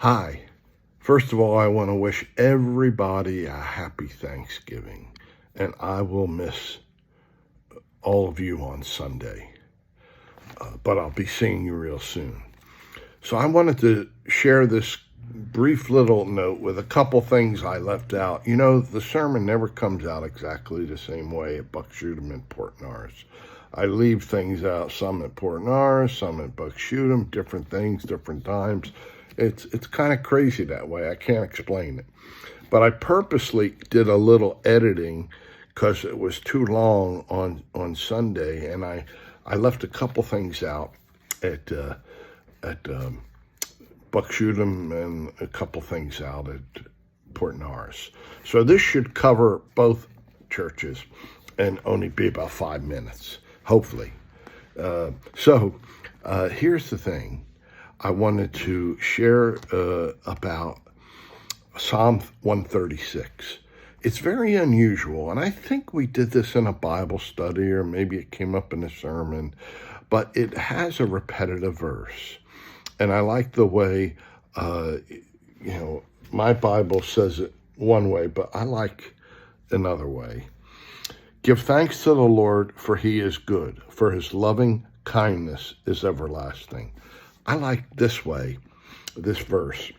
Hi. First of all, I want to wish everybody a happy Thanksgiving, and I will miss all of you on Sunday, but I'll be seeing you real soon. So I wanted to share this brief little note with a couple things I left out. You know, the sermon never comes out exactly the same way at Buck Shootem and Port Nars. I leave things out, some at Port Nars, some at Buck Shootem, different things, different times. It's kind of crazy that way. I can't explain it. But I purposely did a little editing because it was too long on Sunday, and I left a couple things out at Buck Shootem and a couple things out at Port Nars. So this should cover both churches and only be about 5 minutes, hopefully. Here's the thing. I wanted to share about Psalm 136. It's very unusual, and I think we did this in a Bible study, or maybe it came up in a sermon, but it has a repetitive verse. And I like the way, my Bible says it one way, but I like another way. Give thanks to the Lord, for he is good, for his loving kindness is everlasting. I like this way, this verse,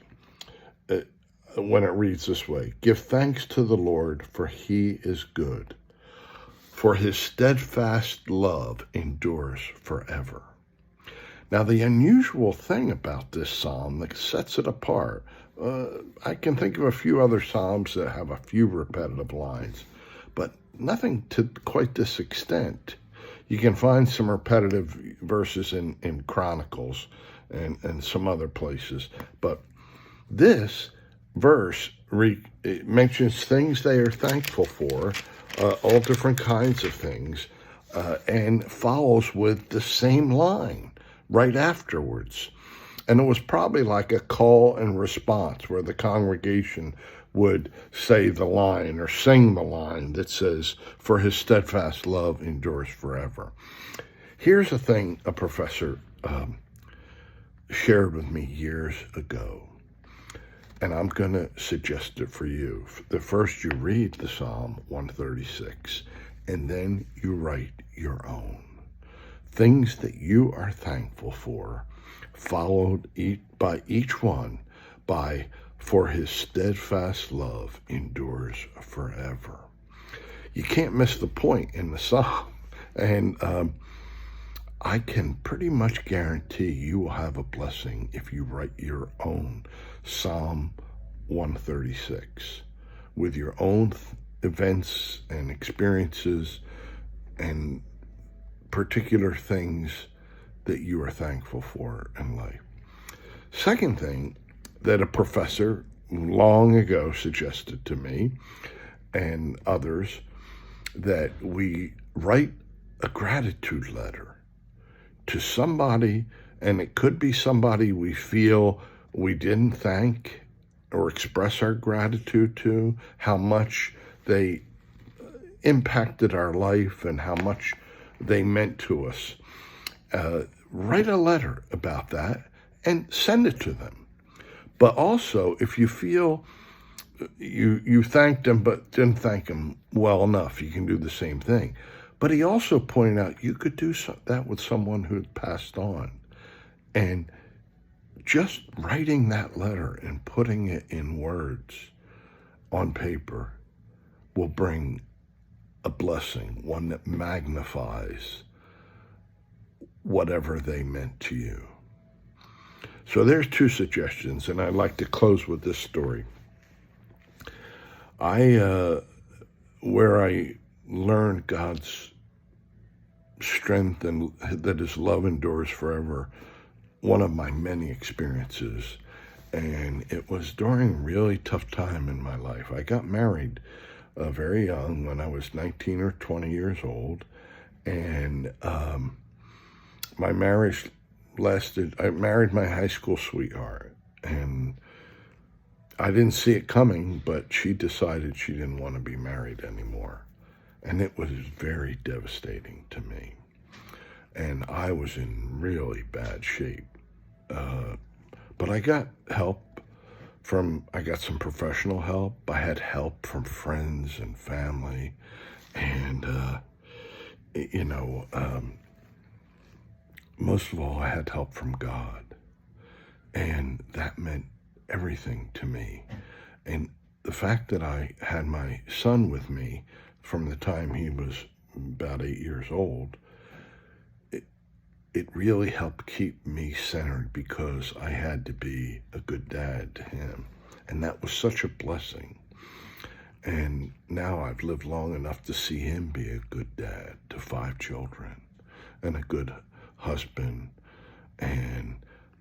when it reads this way. Give thanks to the Lord, for he is good, for his steadfast love endures forever. Now, the unusual thing about this psalm that sets it apart, I can think of a few other psalms that have a few repetitive lines, but nothing to quite this extent. You can find some repetitive verses in Chronicles and some other places, but this verse it mentions things they are thankful for, all different kinds of things, and follows with the same line right afterwards. And it was probably like a call and response where the congregation would say the line or sing the line that says, for his steadfast love endures forever. Here's a thing a professor shared with me years ago, and I'm going to suggest it for you. First, you read the Psalm 136, and then you write your own. Things that you are thankful for, followed by each one by, for his steadfast love endures forever. You can't miss the point in the Psalm, and I can pretty much guarantee you will have a blessing if you write your own Psalm 136 with your own events and experiences and particular things that you are thankful for in life. Second thing that a professor long ago suggested to me and others, that we write a gratitude letter to somebody, and it could be somebody we feel we didn't thank or express our gratitude to, how much they impacted our life and how much they meant to us. Write a letter about that and send it to them. But also, if you feel you thanked them but didn't thank them well enough, you can do the same thing. But he also pointed out you could do that with someone who had passed on. And just writing that letter and putting it in words on paper will bring a blessing, one that magnifies whatever they meant to you. So there's two suggestions, and I'd like to close with this story. Where I learned God's strength and that his love endures forever, one of my many experiences, and it was during a really tough time in my life. I got married very young, when I was 19 or 20 years old, and my marriage lasted. I married my high school sweetheart, and I didn't see it coming, but she decided she didn't want to be married anymore. And it was very devastating to me. And I was in really bad shape. But I got help. I got some professional help. I had help from friends and family. And, you know, most of all, I had help from God. And that meant everything to me. And the fact that I had my son with me from the time he was about 8 years old, it really helped keep me centered because I had to be a good dad to him. And that was such a blessing. And now I've lived long enough to see him be a good dad to 5 children and a good husband. And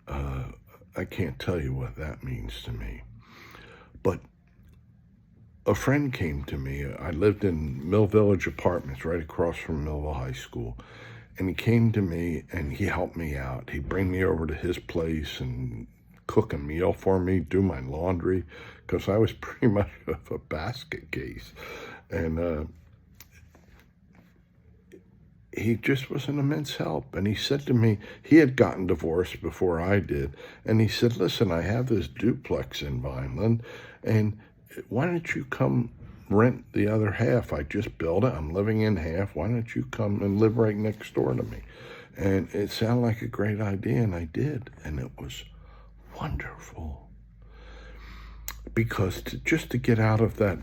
I can't tell you what that means to me. But a friend came to me. I lived in Mill Village Apartments right across from Millville High School. And he came to me and he helped me out. He'd bring me over to his place and cook a meal for me, do my laundry, because I was pretty much of a basket case. And he just was an immense help. And he said to me, he had gotten divorced before I did. And he said, listen, I have this duplex in Vineland, and why don't you come rent the other half? I just built it. I'm living in half. Why don't you come and live right next door to me? And it sounded like a great idea, and I did. And it was wonderful. Because just to get out of that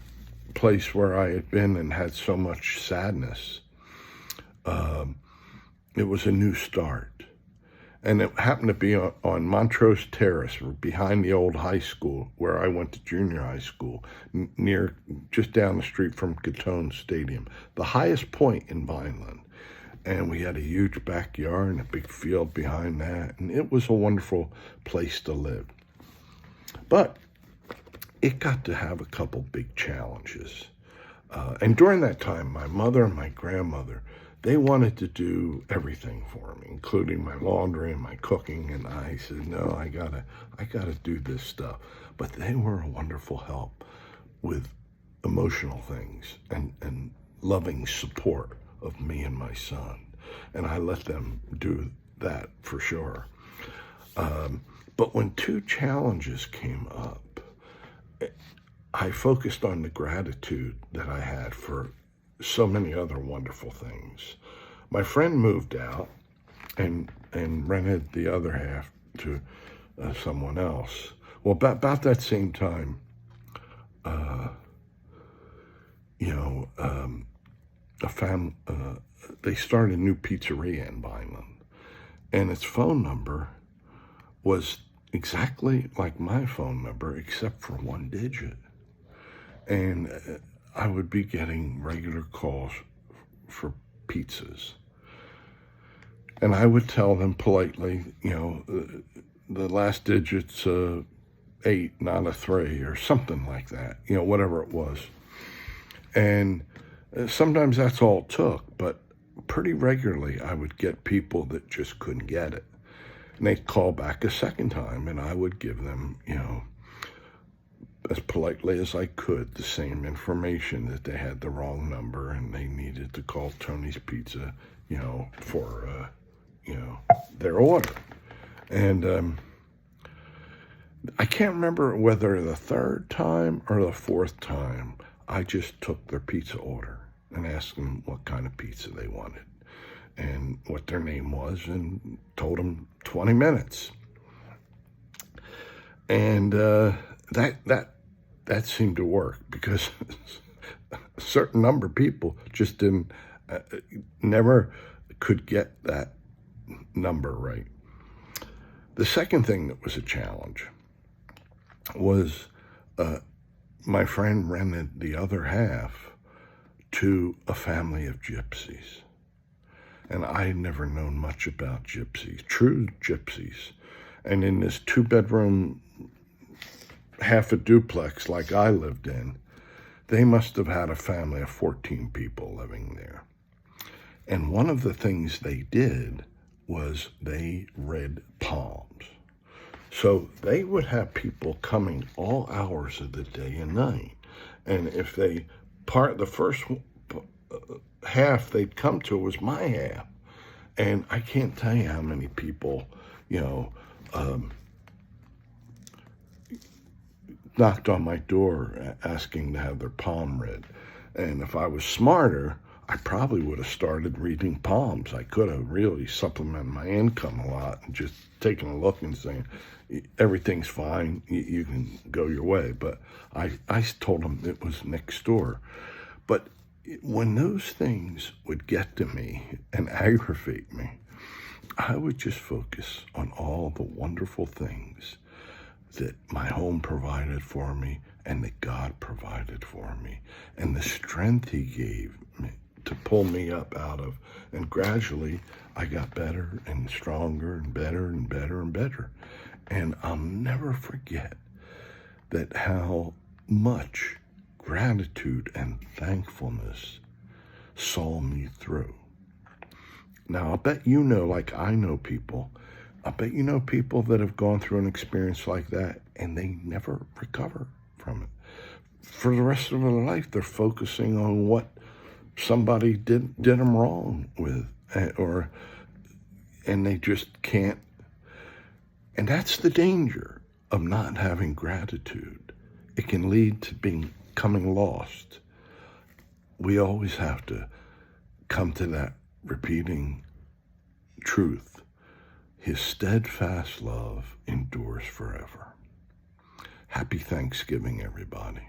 place where I had been and had so much sadness, it was a new start. And it happened to be on Montrose Terrace, behind the old high school, where I went to junior high school, near, just down the street from Catone Stadium, the highest point in Vineland. And we had a huge backyard and a big field behind that. And it was a wonderful place to live. But it got to have a couple big challenges. And during that time, my mother and my grandmother, they wanted to do everything for me, including my laundry and my cooking. And I said, no, I gotta do this stuff. But they were a wonderful help with emotional things and loving support of me and my son. And I let them do that for sure. But when 2 challenges came up, I focused on the gratitude that I had for so many other wonderful things. My friend moved out and rented the other half to someone else. Well, about that same time, they started a new pizzeria in Vineland, and its phone number was exactly like my phone number, except for 1 digit. And I would be getting regular calls for pizzas. And I would tell them politely, the last digit's 8, not a 3, or something like that, whatever it was. And sometimes that's all it took, but pretty regularly I would get people that just couldn't get it. And they'd call back a second time, and I would give them, as politely as I could, the same information, that they had the wrong number and they needed to call Tony's Pizza, for, their order. And I can't remember whether the 3rd time or the 4th time, I just took their pizza order and asked them what kind of pizza they wanted and what their name was, and told them 20 minutes. And that seemed to work, because a certain number of people just never could get that number right. The second thing that was a challenge was my friend rented the other half to a family of gypsies. And I had never known much about gypsies, true gypsies. And in this 2-bedroom, half a duplex like I lived in, they must have had a family of 14 people living there. And one of the things they did was they read palms. So they would have people coming all hours of the day and night. And if the first half they'd come to was my half. And I can't tell you how many people, knocked on my door asking to have their palm read. And if I was smarter, I probably would have started reading palms. I could have really supplemented my income a lot and just taken a look and saying, everything's fine, you can go your way. But I told them it was next door. But when those things would get to me and aggravate me, I would just focus on all the wonderful things that my home provided for me and that God provided for me and the strength he gave me to pull me up out of. And gradually I got better and stronger and better and better and better. And I'll never forget that how much gratitude and thankfulness saw me through. Now, I'll bet you know, like I know people, I bet you know people that have gone through an experience like that and they never recover from it. For the rest of their life, they're focusing on what somebody did them wrong with, and they just can't. And that's the danger of not having gratitude. It can lead to becoming lost. We always have to come to that repeating truth. His steadfast love endures forever. Happy Thanksgiving, everybody.